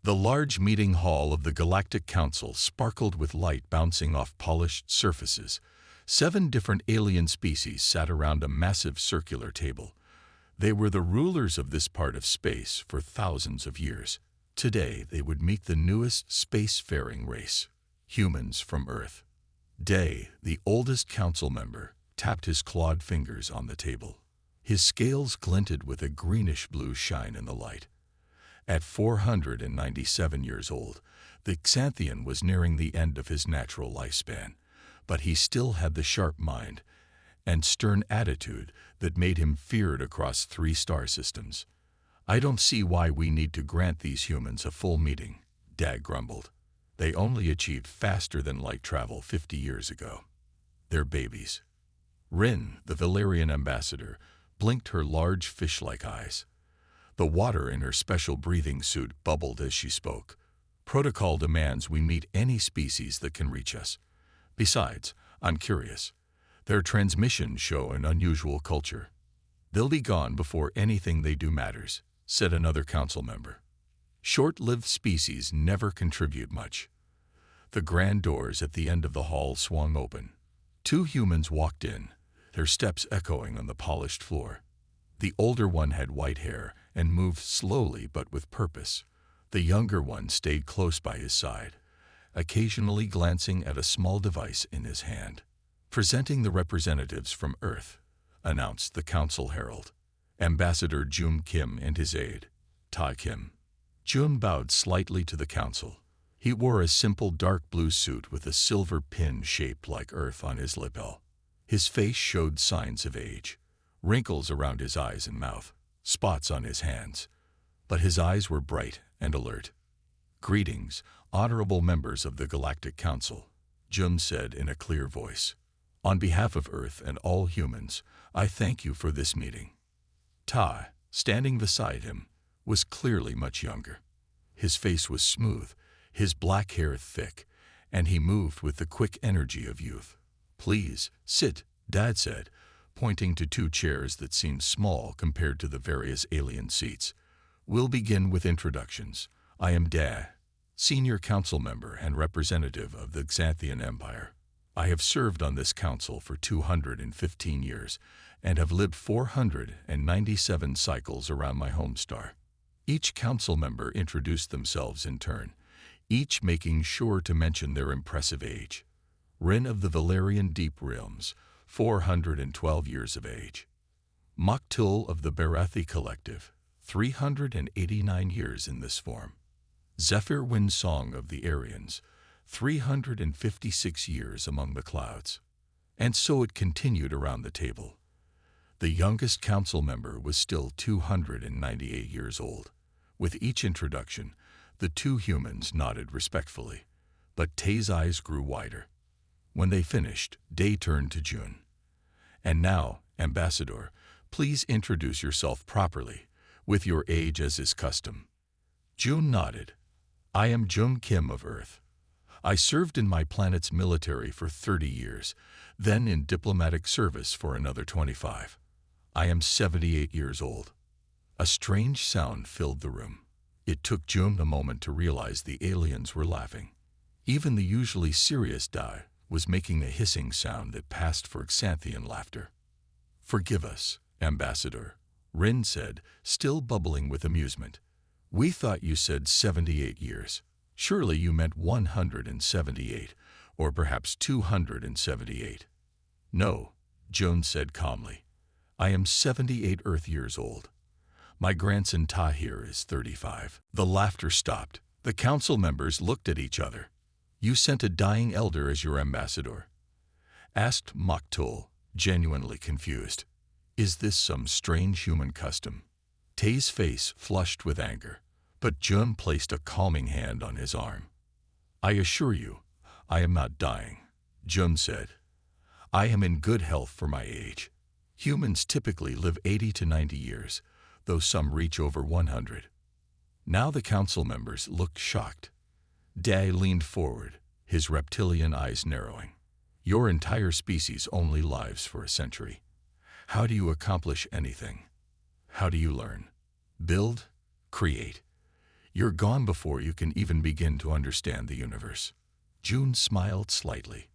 The large meeting hall of the Galactic Council sparkled with light bouncing off polished surfaces. 7 different alien species sat around a massive circular table. They were the rulers of this part of space for thousands of years. Today, they would meet the newest spacefaring race, humans from Earth. Day, the oldest council member, tapped his clawed fingers on the table. His scales glinted with a greenish-blue shine in the light. At 497 years old, the Xanthian was nearing the end of his natural lifespan, but he still had the sharp mind and stern attitude that made him feared across 3 star systems. "I don't see why we need to grant these humans a full meeting," Dag grumbled. "They only achieved faster-than-light travel 50 years ago. They're babies." Rin, the Valerian ambassador, blinked her large fish-like eyes. The water in her special breathing suit bubbled as she spoke. "Protocol demands we meet any species that can reach us. Besides, I'm curious. Their transmissions show an unusual culture." "They'll be gone before anything they do matters," said another council member. "Short-lived species never contribute much." The grand doors at the end of the hall swung open. 2 humans walked in, their steps echoing on the polished floor. The older one had white hair and moved slowly but with purpose. The younger one stayed close by his side, occasionally glancing at a small device in his hand. "Presenting the representatives from Earth," announced the council herald. "Ambassador Jum Kim and his aide, Ta Kim." Jum bowed slightly to the council. He wore a simple dark blue suit with a silver pin shaped like Earth on his lapel. His face showed signs of age, wrinkles around his eyes and mouth, spots on his hands, but his eyes were bright and alert. "Greetings, honorable members of the Galactic Council," Jum said in a clear voice. "On behalf of Earth and all humans, I thank you for this meeting." Ta, standing beside him, was clearly much younger. His face was smooth, his black hair thick, and he moved with the quick energy of youth. "Please, sit," Dad said, pointing to 2 chairs that seemed small compared to the various alien seats. "We'll begin with introductions. I am Da, senior council member and representative of the Xanthian Empire. I have served on this council for 215 years and have lived 497 cycles around my home star." Each council member introduced themselves in turn, each making sure to mention their impressive age. Rin of the Valerian Deep Realms, 412 years of age. Moktul of the Barathi Collective, 389 years in this form. Zephyr Windsong of the Aryans, 356 years among the clouds. And so it continued around the table. The youngest council member was still 298 years old. With each introduction, the 2 humans nodded respectfully, but Tay's eyes grew wider. When they finished, Day turned to Jun. "And now, Ambassador, please introduce yourself properly, with your age as is custom." Jun nodded. "I am Jum Kim of Earth. I served in my planet's military for 30 years, then in diplomatic service for another 25. I am 78 years old." A strange sound filled the room. It took Jun a moment to realize the aliens were laughing. Even the usually serious Dai was making a hissing sound that passed for Xanthian laughter. "Forgive us, Ambassador," Rin said, still bubbling with amusement. "We thought you said 78 years. Surely you meant 178, or perhaps 278. "No," Jones said calmly. "I am 78 Earth years old. My grandson Tahir is 35. The laughter stopped. The council members looked at each other. "You sent a dying elder as your ambassador?" asked Moktul, genuinely confused. "Is this some strange human custom?" Tay's face flushed with anger, but Jun placed a calming hand on his arm. "I assure you, I am not dying," Jun said. "I am in good health for my age. Humans typically live 80 to 90 years, though some reach over 100. Now the council members looked shocked. Day leaned forward, his reptilian eyes narrowing. "Your entire species only lives for a century. How do you accomplish anything? How do you learn? Build? Create? You're gone before you can even begin to understand the universe. June smiled slightly.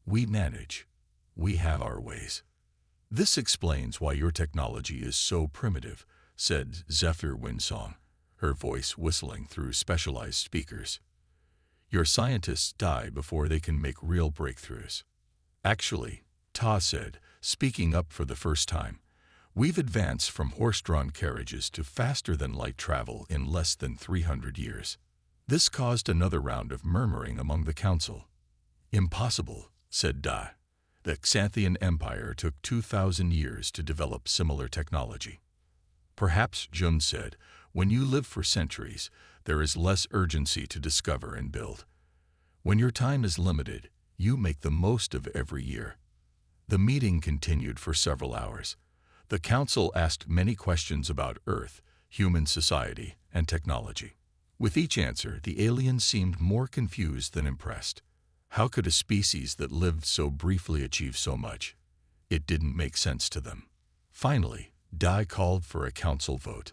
We manage. We have our ways. This explains why your technology is so primitive, said Zephyr Windsong, her voice whistling through specialized speakers. Your scientists die before they can make real breakthroughs. Actually, Ta said, speaking up for the first time, we've advanced from horse-drawn carriages to faster-than-light travel in less than 300 years. This caused another round of murmuring among the council. Impossible, said Da. The Xanthian Empire took 2,000 years to develop similar technology. Perhaps, Jun said, when you live for centuries, there is less urgency to discover and build. When your time is limited, you make the most of every year. The meeting continued for several hours. The council asked many questions about Earth, human society, and technology. With each answer, the aliens seemed more confused than impressed. How could a species that lived so briefly achieve so much? It didn't make sense to them. Finally, Dai called for a council vote.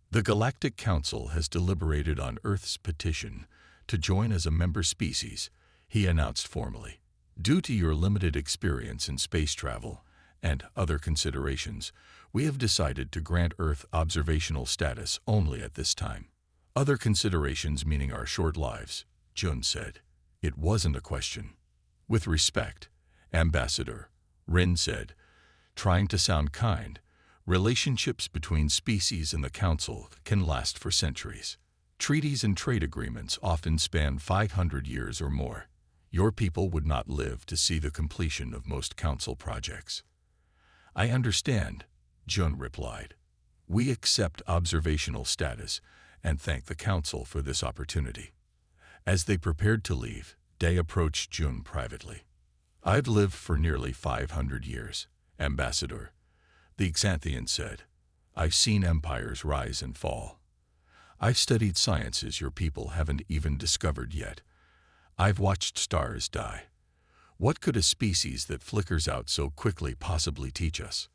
The Galactic Council has deliberated on Earth's petition to join as a member species, he announced formally. Due to your limited experience in space travel and other considerations, we have decided to grant Earth observational status only at this time. Other considerations meaning our short lives, Jun said. It wasn't a question. With respect, Ambassador, Rin said, trying to sound kind, relationships between species and the Council can last for centuries. Treaties and trade agreements often span 500 years or more. Your people would not live to see the completion of most Council projects. I understand, Jun replied. We accept observational status and thank the Council for this opportunity. As they prepared to leave, Day approached Jun privately. I've lived for nearly 500 years, Ambassador, the Xanthian said. I've seen empires rise and fall. I've studied sciences your people haven't even discovered yet. I've watched stars die. What could a species that flickers out so quickly possibly teach us?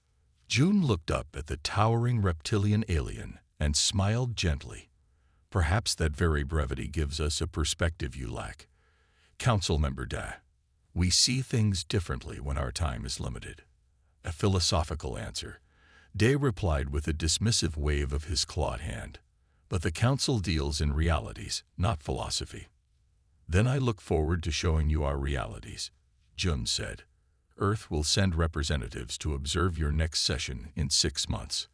Jun looked up at the towering reptilian alien and smiled gently. Perhaps that very brevity gives us a perspective you lack. Council Member Da, we see things differently when our time is limited. A philosophical answer. Day replied with a dismissive wave of his clawed hand. But the Council deals in realities, not philosophy. Then I look forward to showing you our realities, Jun said. Earth will send representatives to observe your next session in 6 months.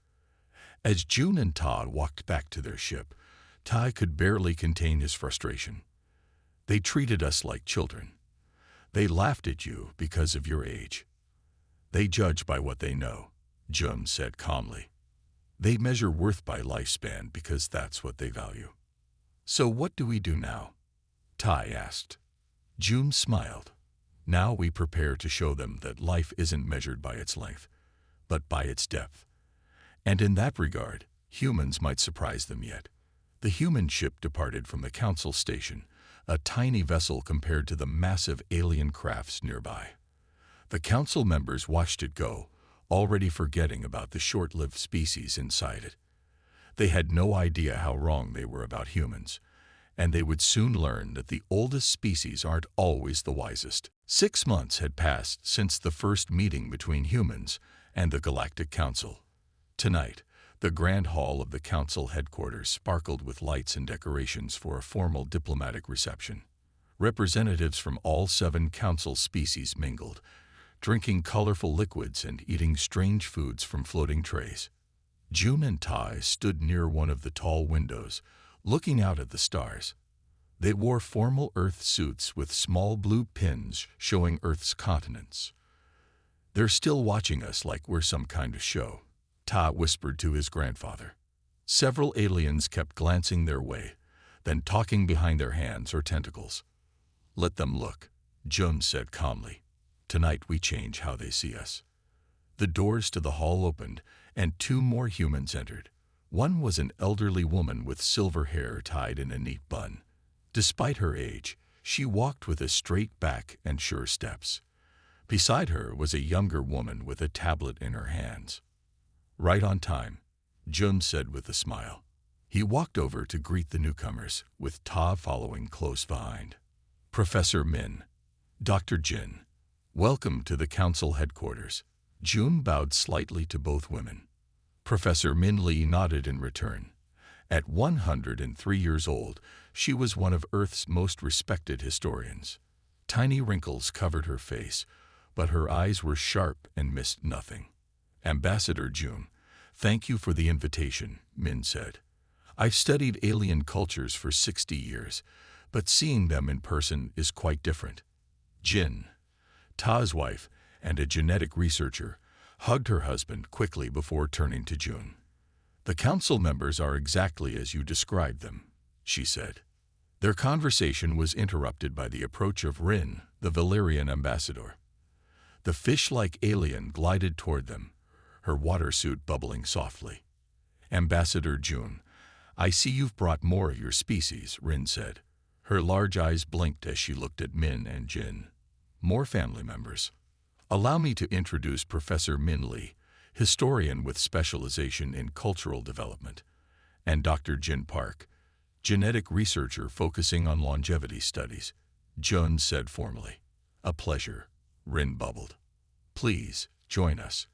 As Jun and Todd walked back to their ship, Tai could barely contain his frustration. They treated us like children. They laughed at you because of your age. They judge by what they know, Jun said calmly. They measure worth by lifespan because that's what they value. So what do we do now? Tai asked. Jun smiled. Now we prepare to show them that life isn't measured by its length, but by its depth. And in that regard, humans might surprise them yet. The human ship departed from the Council station, a tiny vessel compared to the massive alien crafts nearby. The Council members watched it go, already forgetting about the short-lived species inside it. They had no idea how wrong they were about humans, and they would soon learn that the oldest species aren't always the wisest. 6 months had passed since the first meeting between humans and the Galactic Council. Tonight, the Grand Hall of the Council headquarters sparkled with lights and decorations for a formal diplomatic reception. Representatives from all 7 Council species mingled, drinking colorful liquids and eating strange foods from floating trays. Jun and Tai stood near one of the tall windows, looking out at the stars. They wore formal Earth suits with small blue pins showing Earth's continents. They're still watching us like we're some kind of show, Ta whispered to his grandfather. Several aliens kept glancing their way, then talking behind their hands or tentacles. Let them look, Jun said calmly. Tonight we change how they see us. The doors to the hall opened, and 2 more humans entered. One was an elderly woman with silver hair tied in a neat bun. Despite her age, she walked with a straight back and sure steps. Beside her was a younger woman with a tablet in her hands. Right on time, Jun said with a smile. He walked over to greet the newcomers, with Ta following close behind. Professor Min, Dr. Jin, welcome to the council headquarters. June bowed slightly to both women. Professor Min Lee nodded in return. At 103 years old, she was one of Earth's most respected historians. Tiny wrinkles covered her face, but her eyes were sharp and missed nothing. Ambassador June, thank you for the invitation, Min said. I've studied alien cultures for 60 years, but seeing them in person is quite different. Jin, Ta's wife and a genetic researcher, hugged her husband quickly before turning to June. The council members are exactly as you described them, she said. Their conversation was interrupted by the approach of Rin, the Valyrian ambassador. The fish-like alien glided toward them, her water suit bubbling softly. Ambassador June, I see you've brought more of your species, Rin said. Her large eyes blinked as she looked at Min and Jin. More family members. Allow me to introduce Professor Min Lee, historian with specialization in cultural development, and Dr. Jin Park, genetic researcher focusing on longevity studies, Jun said formally. A pleasure, Rin bubbled. Please, join us.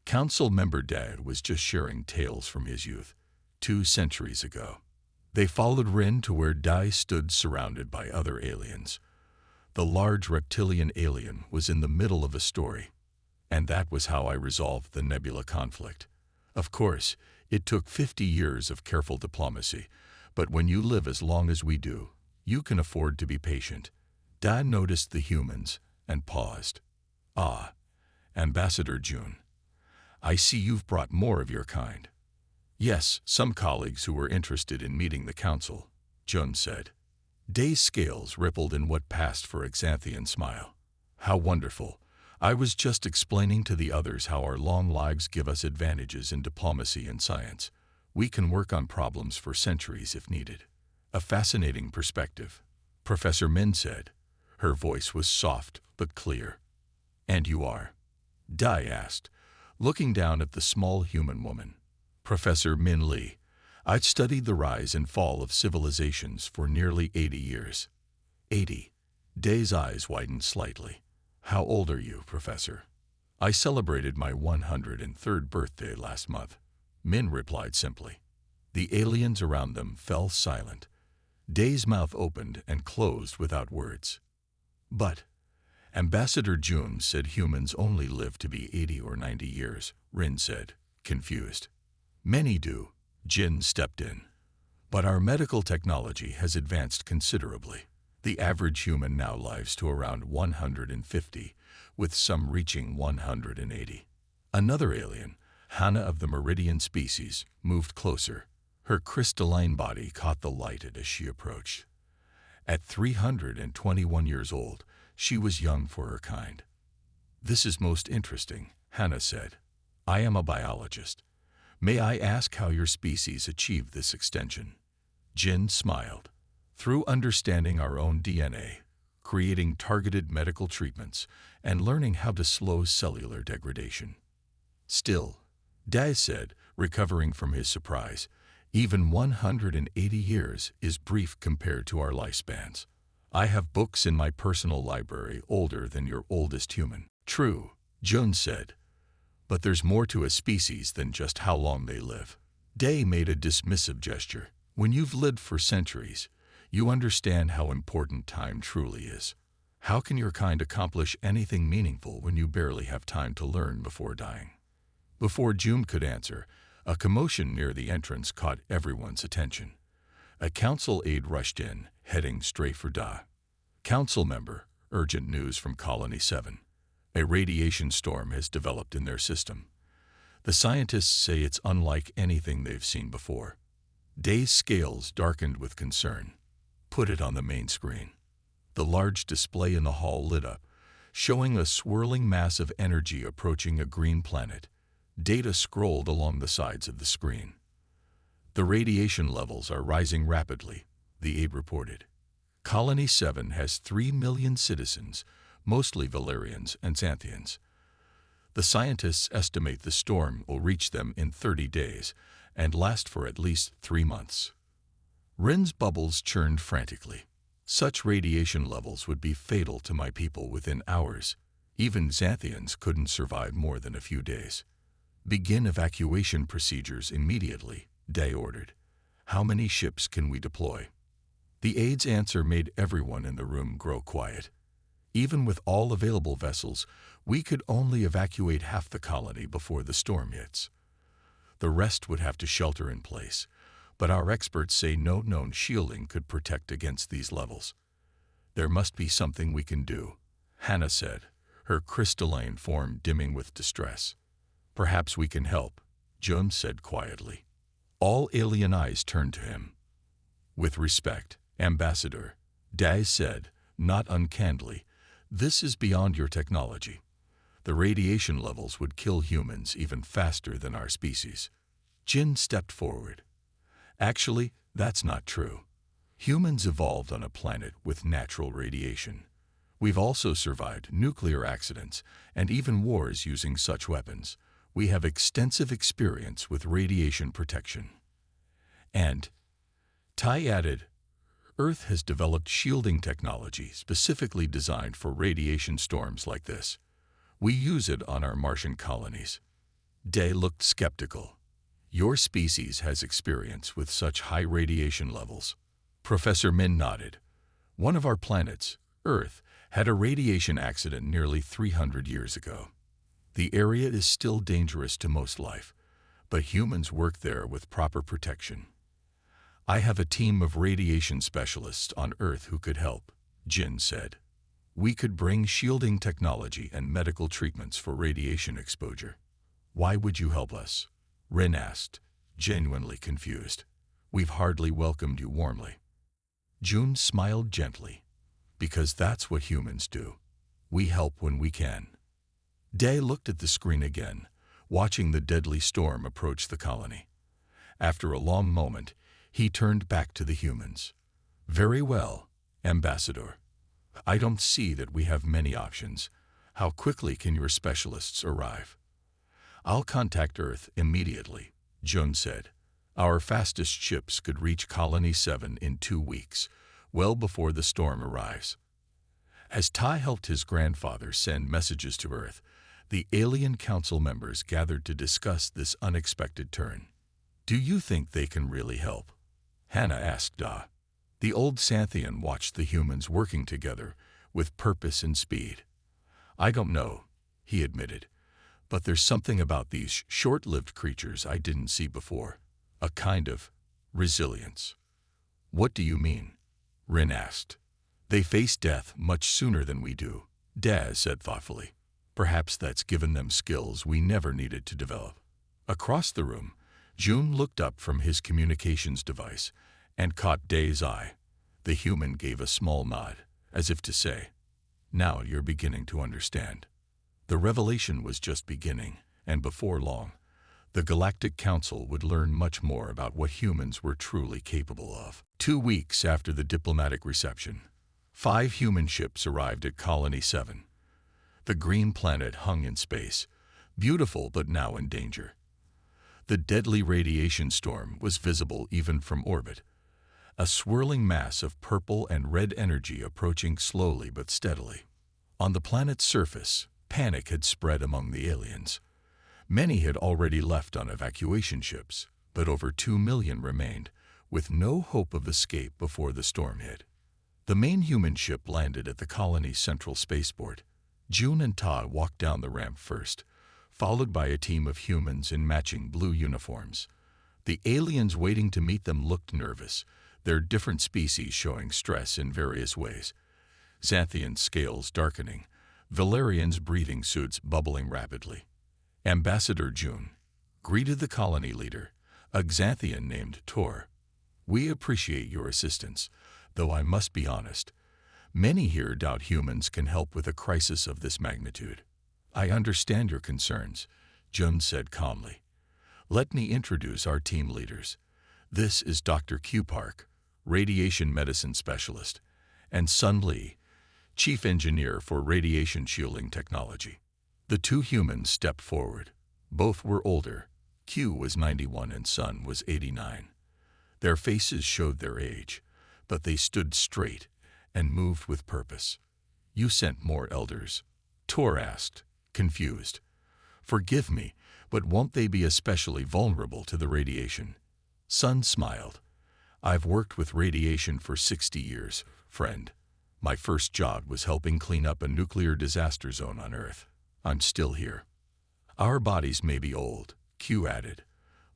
Council member Dad was just sharing tales from his youth, 2 centuries ago. They followed Rin to where Dai stood surrounded by other aliens. The large reptilian alien was in the middle of a story, and that was how I resolved the Nebula conflict. Of course, it took 50 years of careful diplomacy, but when you live as long as we do, you can afford to be patient. Dad noticed the humans and paused. Ah, Ambassador June, I see you've brought more of your kind. Yes, some colleagues who were interested in meeting the council, Jun said. Day's scales rippled in what passed for a Xanthian smile. How wonderful. I was just explaining to the others how our long lives give us advantages in diplomacy and science. We can work on problems for centuries if needed. A fascinating perspective, Professor Min said. Her voice was soft but clear. And you are? Dai asked, looking down at the small human woman. Professor Min Lee. I've studied the rise and fall of civilizations for nearly 80 years. 80. Day's eyes widened slightly. How old are you, Professor? I celebrated my 103rd birthday last month. Min replied simply. The aliens around them fell silent. Day's mouth opened and closed without words. But Ambassador June said humans only live to be 80 or 90 years, Rin said, confused. Many do, Jin stepped in. But our medical technology has advanced considerably. The average human now lives to around 150, with some reaching 180. Another alien, Hana of the Meridian species, moved closer. Her crystalline body caught the light as she approached. At 321 years old, she was young for her kind. This is most interesting, Hana said. I am a biologist. May I ask how your species achieved this extension? Jin smiled. Through understanding our own DNA, creating targeted medical treatments, and learning how to slow cellular degradation. Still, Dai said, recovering from his surprise, even 180 years is brief compared to our lifespans. I have books in my personal library older than your oldest human. True, Jun said. But there's more to a species than just how long they live. Day made a dismissive gesture. When you've lived for centuries, you understand how important time truly is. How can your kind accomplish anything meaningful when you barely have time to learn before dying? Before June could answer, a commotion near the entrance caught everyone's attention. A council aide rushed in, heading straight for Da. Council member, urgent news from Colony 7. A radiation storm has developed in their system. The scientists say it's unlike anything they've seen before. Day's scales darkened with concern. Put it on the main screen. The large display in the hall lit up, showing a swirling mass of energy approaching a green planet. Data scrolled along the sides of the screen. The radiation levels are rising rapidly, the aide reported. Colony 7 has 3 million citizens, mostly Valyrians and Xanthians. The scientists estimate the storm will reach them in 30 days, and last for at least 3 months. Rin's bubbles churned frantically. Such radiation levels would be fatal to my people within hours. Even Xanthians couldn't survive more than a few days. Begin evacuation procedures immediately, Day ordered. How many ships can we deploy? The aide's answer made everyone in the room grow quiet. Even with all available vessels, we could only evacuate half the colony before the storm hits. The rest would have to shelter in place, but our experts say no known shielding could protect against these levels. There must be something we can do, Hannah said, her crystalline form dimming with distress. Perhaps we can help, Jun said quietly. All alien eyes turned to him. With respect, Ambassador, Daz said, not uncannily, this is beyond your technology. The radiation levels would kill humans even faster than our species. Jin stepped forward. Actually, that's not true. Humans evolved on a planet with natural radiation. We've also survived nuclear accidents and even wars using such weapons. We have extensive experience with radiation protection. And, Tai added, Earth has developed shielding technology specifically designed for radiation storms like this. We use it on our Martian colonies. Day looked skeptical. Your species has experience with such high radiation levels. Professor Min nodded. One of our planets, Earth, had a radiation accident nearly 300 years ago. The area is still dangerous to most life, but humans work there with proper protection. I have a team of radiation specialists on Earth who could help, Jin said. We could bring shielding technology and medical treatments for radiation exposure. Why would you help us? Rin asked, genuinely confused. We've hardly welcomed you warmly. Jun smiled gently. Because that's what humans do. We help when we can. Day looked at the screen again, watching the deadly storm approach the colony. After a long moment, he turned back to the humans. Very well, Ambassador. I don't see that we have many options. How quickly can your specialists arrive? I'll contact Earth immediately, Jun said. Our fastest ships could reach Colony 7 in 2 weeks, well before the storm arrives. As Tai helped his grandfather send messages to Earth, the Alien Council members gathered to discuss this unexpected turn. Do you think they can really help? Hannah asked Da. The old Xanthian watched the humans working together with purpose and speed. I don't know, he admitted, but there's something about these short-lived creatures I didn't see before. A kind of resilience. What do you mean? Rin asked. They face death much sooner than we do, Daz said thoughtfully. Perhaps that's given them skills we never needed to develop. Across the room, Jun looked up from his communications device and caught Day's eye. The human gave a small nod, as if to say, now you're beginning to understand. The revelation was just beginning, and before long, the Galactic Council would learn much more about what humans were truly capable of. 2 weeks after the diplomatic reception, 5 human ships arrived at Colony 7. The green planet hung in space, beautiful but now in danger. The deadly radiation storm was visible even from orbit, a swirling mass of purple and red energy approaching slowly but steadily. On the planet's surface, panic had spread among the aliens. Many had already left on evacuation ships, but over 2 million remained, with no hope of escape before the storm hit. The main human ship landed at the colony's central spaceport. Jun and Ta walked down the ramp first, followed by a team of humans in matching blue uniforms. The aliens waiting to meet them looked nervous, their different species showing stress in various ways. Xanthian scales darkening, Valerian's breathing suits bubbling rapidly. Ambassador Jun greeted the colony leader, a Xanthian named Tor. We appreciate your assistance, though I must be honest. Many here doubt humans can help with a crisis of this magnitude. I understand your concerns, Jun said calmly. Let me introduce our team leaders. This is Dr. Q Park, radiation medicine specialist, and Sun Lee, chief engineer for radiation shielding technology. The 2 humans stepped forward. Both were older, Q was 91 and Sun was 89. Their faces showed their age, but they stood straight and moved with purpose. You sent more elders? Tor asked, confused. Forgive me, but won't they be especially vulnerable to the radiation? Sun smiled. I've worked with radiation for 60 years, friend. My first job was helping clean up a nuclear disaster zone on Earth. I'm still here. Our bodies may be old, Q added,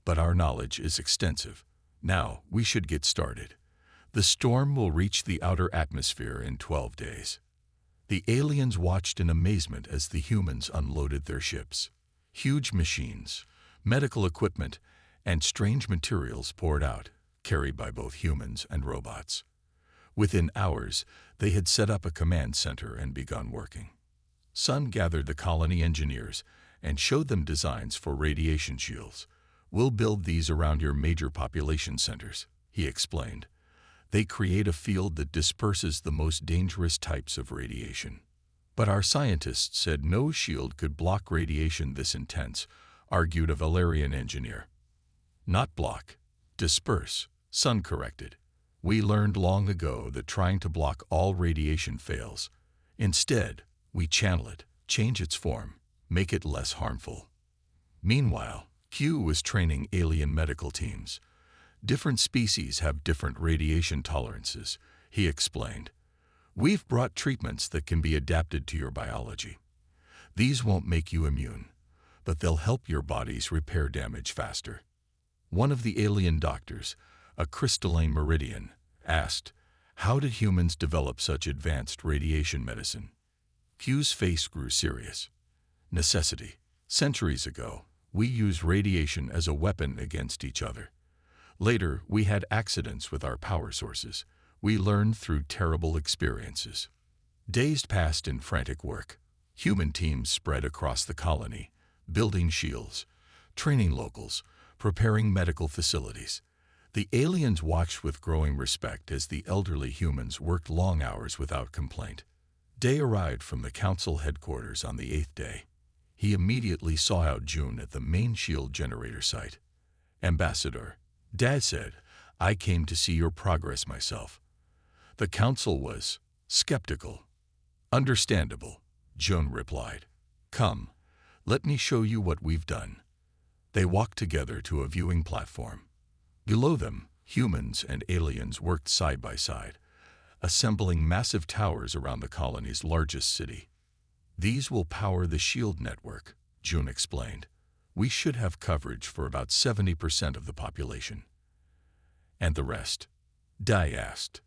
but our knowledge is extensive. Now, we should get started. The storm will reach the outer atmosphere in 12 days. The aliens watched in amazement as the humans unloaded their ships. Huge machines, medical equipment, and strange materials poured out, carried by both humans and robots. Within hours, they had set up a command center and begun working. Sun gathered the colony engineers and showed them designs for radiation shields. We'll build these around your major population centers, he explained. They create a field that disperses the most dangerous types of radiation. But our scientists said no shield could block radiation this intense, argued a Valerian engineer. Not block, disperse, Sun corrected. We learned long ago that trying to block all radiation fails. Instead, we channel it, change its form, make it less harmful. Meanwhile, Q was training alien medical teams. Different species have different radiation tolerances, he explained. We've brought treatments that can be adapted to your biology. These won't make you immune, but they'll help your bodies repair damage faster. One of the alien doctors, a crystalline meridian, asked, how did humans develop such advanced radiation medicine? Q's face grew serious. Necessity. Centuries ago, we used radiation as a weapon against each other. Later, we had accidents with our power sources. We learned through terrible experiences. Days passed in frantic work. Human teams spread across the colony, building shields, training locals, preparing medical facilities. The aliens watched with growing respect as the elderly humans worked long hours without complaint. Day arrived from the council headquarters on the 8th day. He immediately sought out June at the main shield generator site. Ambassador, Dad said, I came to see your progress myself. The council was skeptical. Understandable, June replied. Come, let me show you what we've done. They walked together to a viewing platform. Below them, humans and aliens worked side by side, assembling massive towers around the colony's largest city. These will power the shield network, June explained. We should have coverage for about 70% of the population. And the rest? Dai asked.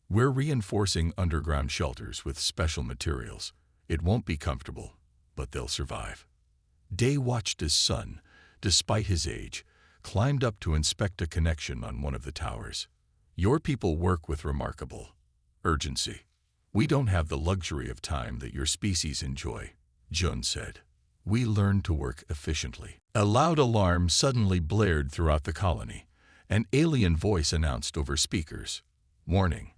We're reinforcing underground shelters with special materials. It won't be comfortable, but they'll survive. Day watched his son, despite his age, climbed up to inspect a connection on one of the towers. Your people work with remarkable urgency. We don't have the luxury of time that your species enjoy, Jun said. We learn to work efficiently. A loud alarm suddenly blared throughout the colony. An alien voice announced over speakers. Warning.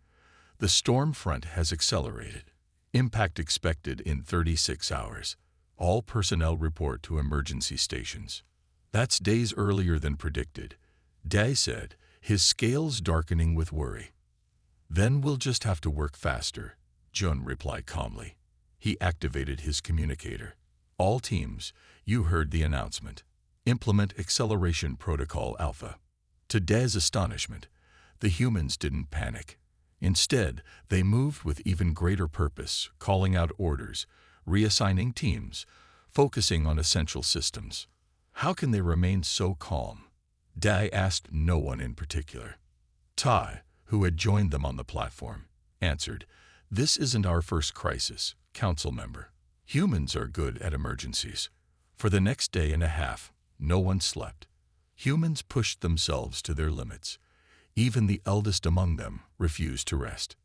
The storm front has accelerated. Impact expected in 36 hours. All personnel report to emergency stations. That's days earlier than predicted, Day said, his scales darkening with worry. Then we'll just have to work faster, Jun replied calmly. He activated his communicator. All teams, you heard the announcement. Implement Acceleration Protocol Alpha. To Day's astonishment, the humans didn't panic. Instead, they moved with even greater purpose, calling out orders, reassigning teams, focusing on essential systems. How can they remain so calm? Dai asked no one in particular. Tai, who had joined them on the platform, answered, This isn't our first crisis, council member. Humans are good at emergencies. For the next day and a half, no one slept. Humans pushed themselves to their limits. Even the eldest among them refused to rest.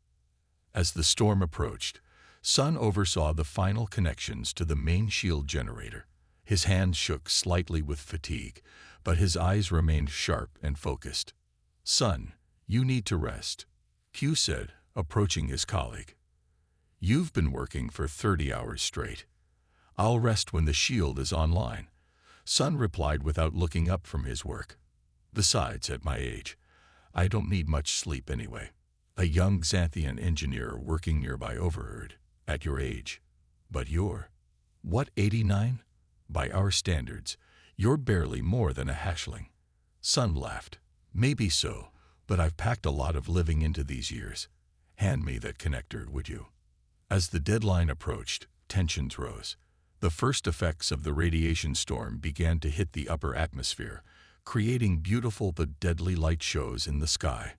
As the storm approached, Sun oversaw the final connections to the main shield generator. His hands shook slightly with fatigue, but his eyes remained sharp and focused. Sun, you need to rest, Q said, approaching his colleague. You've been working for 30 hours straight. I'll rest when the shield is online. Sun replied without looking up from his work. Besides, at my age, I don't need much sleep anyway. A young Xanthian engineer working nearby overheard. At your age. But you're, what, 89? By our standards, you're barely more than a hatchling. Sun laughed. Maybe so, but I've packed a lot of living into these years. Hand me that connector, would you? As the deadline approached, tensions rose. The first effects of the radiation storm began to hit the upper atmosphere, creating beautiful but deadly light shows in the sky.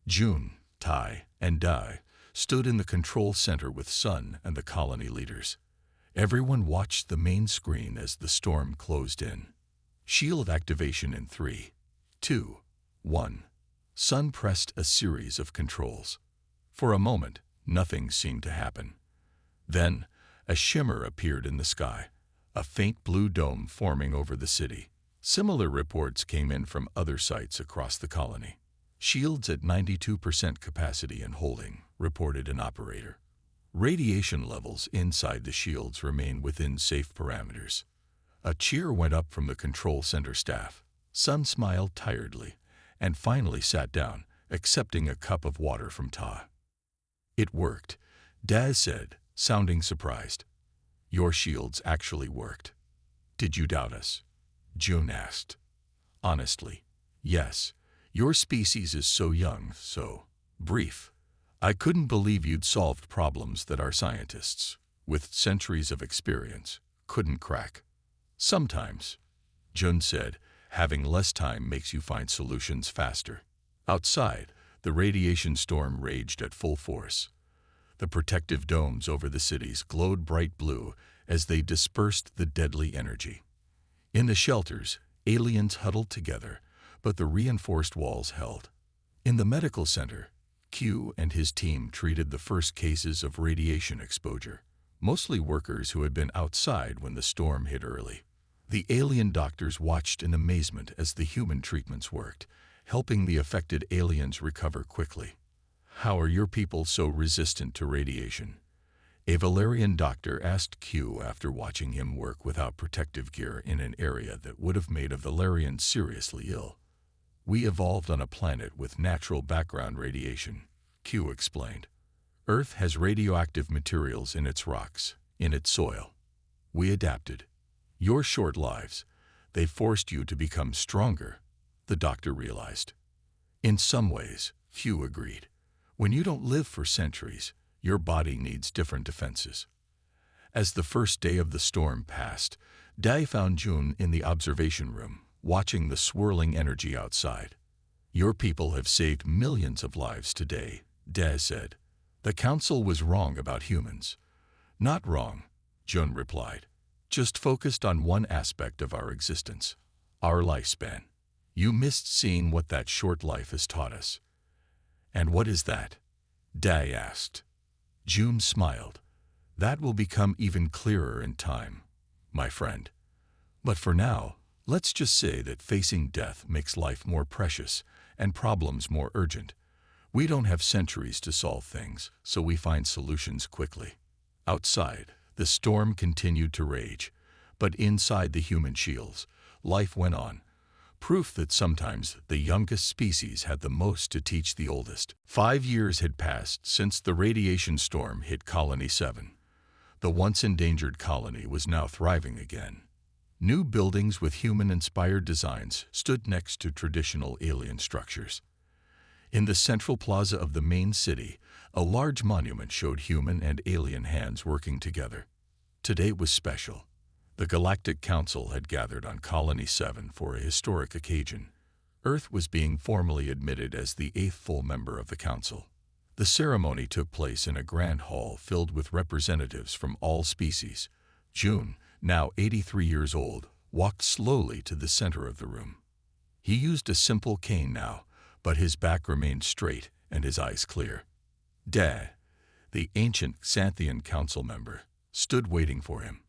June, Tai, and Dai stood in the control center with Sun and the colony leaders. Everyone watched the main screen as the storm closed in. Shield activation in 3, 2, 1. Sun pressed a series of controls. For a moment, nothing seemed to happen. Then, a shimmer appeared in the sky, a faint blue dome forming over the city. Similar reports came in from other sites across the colony. Shields at 92% capacity and holding, reported an operator. Radiation levels inside the shields remain within safe parameters. A cheer went up from the control center staff. Sun smiled tiredly and finally sat down, accepting a cup of water from Ta. It worked, Daz said, sounding surprised. Your shields actually worked. Did you doubt us? June asked. Honestly, yes. Your species is so young, so brief. I couldn't believe you'd solved problems that our scientists, with centuries of experience, couldn't crack. Sometimes, Jun said, having less time makes you find solutions faster. Outside, the radiation storm raged at full force. The protective domes over the cities glowed bright blue as they dispersed the deadly energy. In the shelters, aliens huddled together, but the reinforced walls held. In the medical center, Q and his team treated the first cases of radiation exposure, mostly workers who had been outside when the storm hit early. The alien doctors watched in amazement as the human treatments worked, helping the affected aliens recover quickly. How are your people so resistant to radiation? A Valerian doctor asked Q after watching him work without protective gear in an area that would have made a Valerian seriously ill. We evolved on a planet with natural background radiation, Q explained. Earth has radioactive materials in its rocks, in its soil. We adapted. Your short lives, they forced you to become stronger, the doctor realized. In some ways, Q agreed. When you don't live for centuries, your body needs different defenses. As the first day of the storm passed, Dai found Jun in the observation room, watching the swirling energy outside. Your people have saved millions of lives today, Dai said. The council was wrong about humans. Not wrong, Jun replied. Just focused on one aspect of our existence, our lifespan. You missed seeing what that short life has taught us. And what is that? Dai asked. Jun smiled. That will become even clearer in time, my friend. But for now, let's just say that facing death makes life more precious and problems more urgent. We don't have centuries to solve things, so we find solutions quickly. Outside, the storm continued to rage, but inside the human shields, life went on. Proof that sometimes the youngest species had the most to teach the oldest. 5 years had passed since the radiation storm hit Colony 7. The once endangered colony was now thriving again. New buildings with human-inspired designs stood next to traditional alien structures. In the central plaza of the main city, a large monument showed human and alien hands working together. Today was special. The Galactic Council had gathered on Colony 7 for a historic occasion. Earth was being formally admitted as the 8th full member of the Council. The ceremony took place in a grand hall filled with representatives from all species. Jun, now 83 years old, walked slowly to the center of the room. He used a simple cane now, but his back remained straight and his eyes clear. Da, the ancient Xanthian council member, stood waiting for him.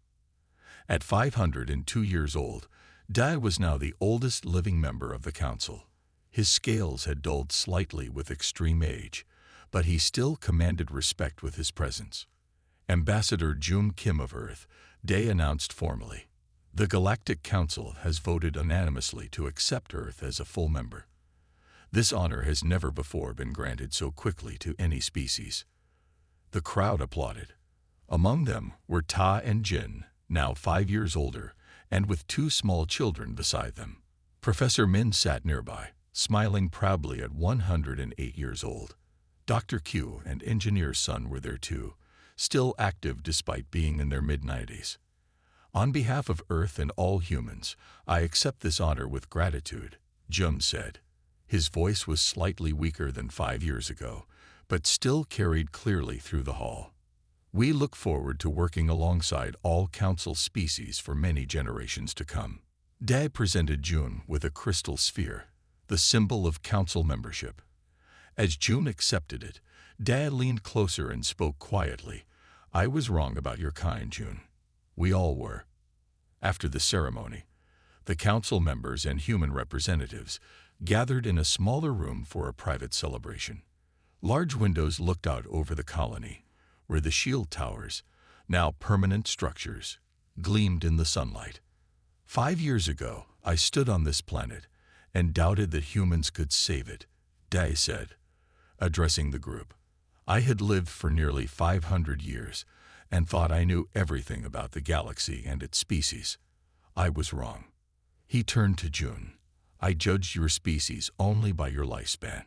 At 502 years old, Da was now the oldest living member of the council. His scales had dulled slightly with extreme age, but he still commanded respect with his presence. Ambassador Jun Kim of Earth, Da announced formally. The Galactic Council has voted unanimously to accept Earth as a full member. This honor has never before been granted so quickly to any species. The crowd applauded. Among them were Ta and Jin, now 5 years older, and with 2 small children beside them. Professor Min sat nearby, smiling proudly at 108 years old. Dr. Q and Engineer's son were there too, still active despite being in their mid-90s. On behalf of Earth and all humans, I accept this honor with gratitude, Jun said. His voice was slightly weaker than 5 years ago, but still carried clearly through the hall. We look forward to working alongside all Council species for many generations to come. Dae presented Jun with a crystal sphere, the symbol of Council membership. As Jun accepted it, Dae leaned closer and spoke quietly. I was wrong about your kind, Jun. We all were. After the ceremony, the Council members and human representatives gathered in a smaller room for a private celebration. Large windows looked out over the colony, where the shield towers, now permanent structures, gleamed in the sunlight. 5 years ago, I stood on this planet and doubted that humans could save it, Dae said, addressing the group. I had lived for nearly 500 years and thought I knew everything about the galaxy and its species. I was wrong. He turned to Jun. I judged your species only by your lifespan.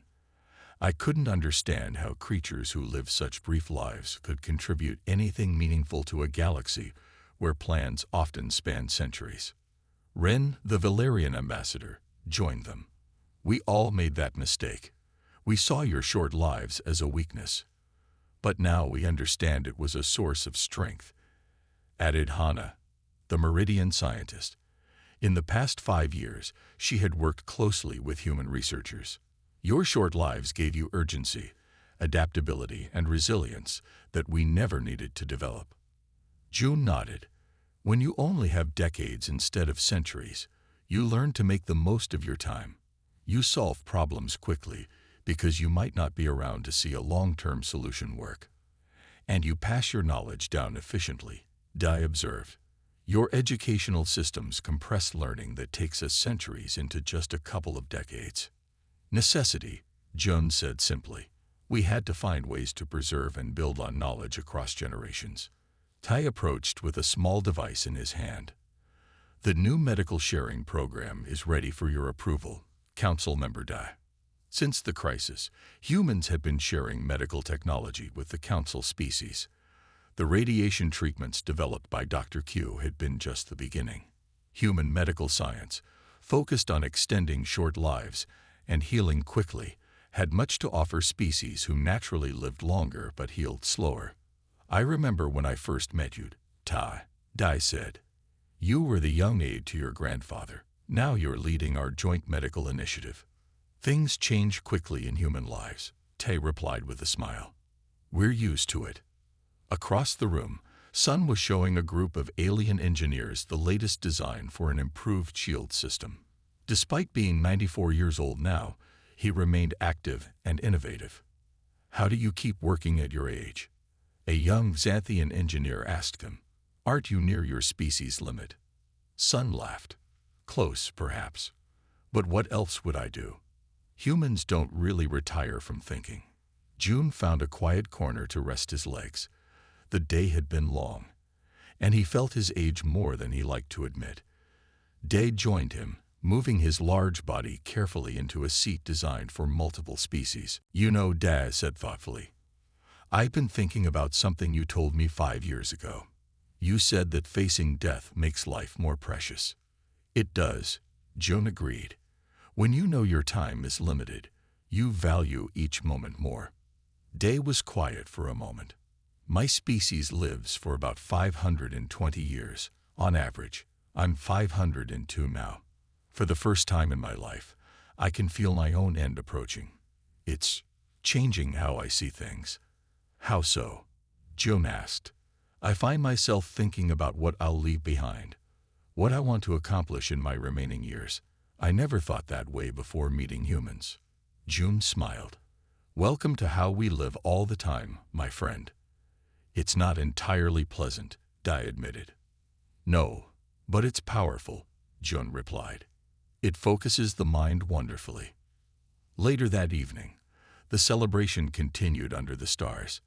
I couldn't understand how creatures who live such brief lives could contribute anything meaningful to a galaxy where plans often span centuries. Ren, the Valerian ambassador, joined them. We all made that mistake. We saw your short lives as a weakness. But now we understand it was a source of strength, added Hana, the Meridian scientist. In the past 5 years, she had worked closely with human researchers. Your short lives gave you urgency, adaptability, and resilience that we never needed to develop. Jun nodded. When you only have decades instead of centuries, you learn to make the most of your time. You solve problems quickly because you might not be around to see a long-term solution work. And you pass your knowledge down efficiently, Dae observed. Your educational systems compress learning that takes us centuries into just a couple of decades. Necessity, Jun said simply. We had to find ways to preserve and build on knowledge across generations. Tai approached with a small device in his hand. The new medical sharing program is ready for your approval, Council Member Dae. Since the crisis, humans have been sharing medical technology with the Council species. The radiation treatments developed by Dr. Q had been just the beginning. Human medical science, focused on extending short lives and healing quickly, had much to offer species who naturally lived longer but healed slower. I remember when I first met you, Dae said. You were the young aide to your grandfather. Now you're leading our joint medical initiative. Things change quickly in human lives, Tae replied with a smile. We're used to it. Across the room, Sun was showing a group of alien engineers the latest design for an improved shield system. Despite being 94 years old now, he remained active and innovative. How do you keep working at your age? A young Xanthian engineer asked him. Aren't you near your species limit? Sun laughed. Close, perhaps. But what else would I do? Humans don't really retire from thinking. Jun found a quiet corner to rest his legs. The day had been long, and he felt his age more than he liked to admit. Dae joined him, moving his large body carefully into a seat designed for multiple species. You know, Dae said thoughtfully. I've been thinking about something you told me 5 years ago. You said that facing death makes life more precious. It does, Jun agreed. When you know your time is limited, you value each moment more. Dae was quiet for a moment. My species lives for about 520 years, on average. I'm 502 now. For the first time in my life, I can feel my own end approaching. It's changing how I see things. How so? Jun asked. I find myself thinking about what I'll leave behind, what I want to accomplish in my remaining years. I never thought that way before meeting humans. Jun smiled. Welcome to how we live all the time, my friend. It's not entirely pleasant, Dae admitted. No, But it's powerful, Jun replied. It focuses the mind wonderfully. Later that evening, the celebration continued under the stars.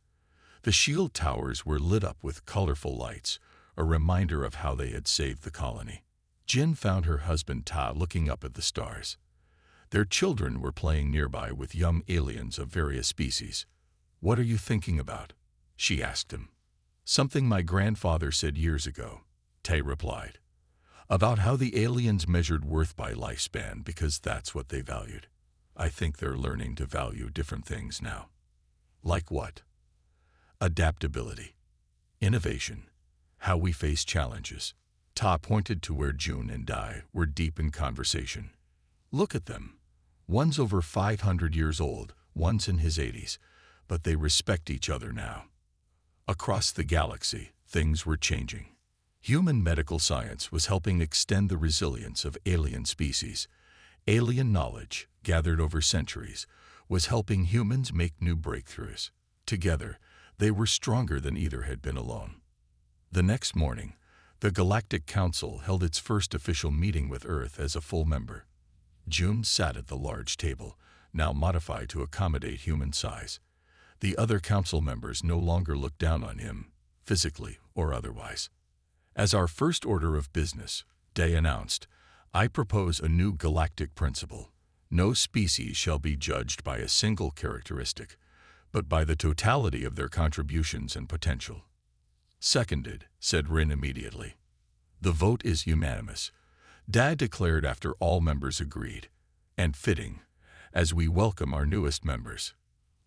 The shield towers were lit up with colorful lights, a reminder of how they had saved the colony. Jin found her husband Ta looking up at the stars. Their children were playing nearby with young aliens of various species. "What are you thinking about?" she asked him. "Something my grandfather said years ago," Tay replied. "About how the aliens measured worth by lifespan because that's what they valued. I think they're learning to value different things now." "Like what?" "Adaptability, innovation, how we face challenges." Ta pointed to where Jun and Dai were deep in conversation. "Look at them. One's over 500 years old, one's in his 80s, but they respect each other now." Across the galaxy, things were changing. Human medical science was helping extend the resilience of alien species. Alien knowledge, gathered over centuries, was helping humans make new breakthroughs. Together, they were stronger than either had been alone. The next morning, the Galactic Council held its first official meeting with Earth as a full member. Jun sat at the large table, now modified to accommodate human size. The other council members no longer looked down on him, physically or otherwise. "As our first order of business," Day announced, "I propose a new galactic principle. No species shall be judged by a single characteristic, but by the totality of their contributions and potential." "Seconded," said Rin immediately. "The vote is unanimous," Dad declared after all members agreed. "And fitting, as we welcome our newest members."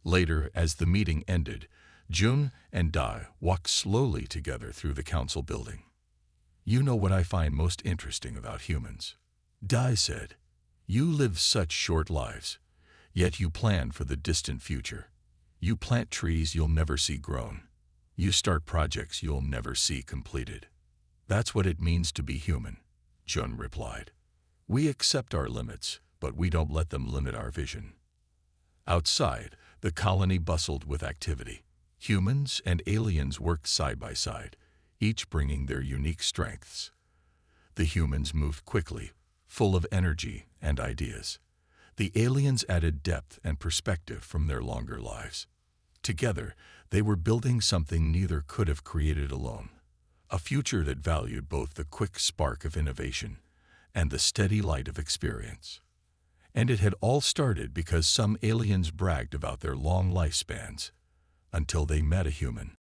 Later, as the meeting ended, Jun and Dai walked slowly together through the council building. "You know what I find most interesting about humans," Dai said. "You live such short lives, yet you plan for the distant future. You plant trees you'll never see grown. You start projects you'll never see completed." "That's what it means to be human," Jun replied. "We accept our limits, but we don't let them limit our vision." Outside, the colony bustled with activity. Humans and aliens worked side by side, each bringing their unique strengths. The humans moved quickly, full of energy and ideas. The aliens added depth and perspective from their longer lives. Together, they were building something neither could have created alone. A future that valued both the quick spark of innovation and the steady light of experience. And it had all started because some aliens bragged about their long lifespans, until they met a human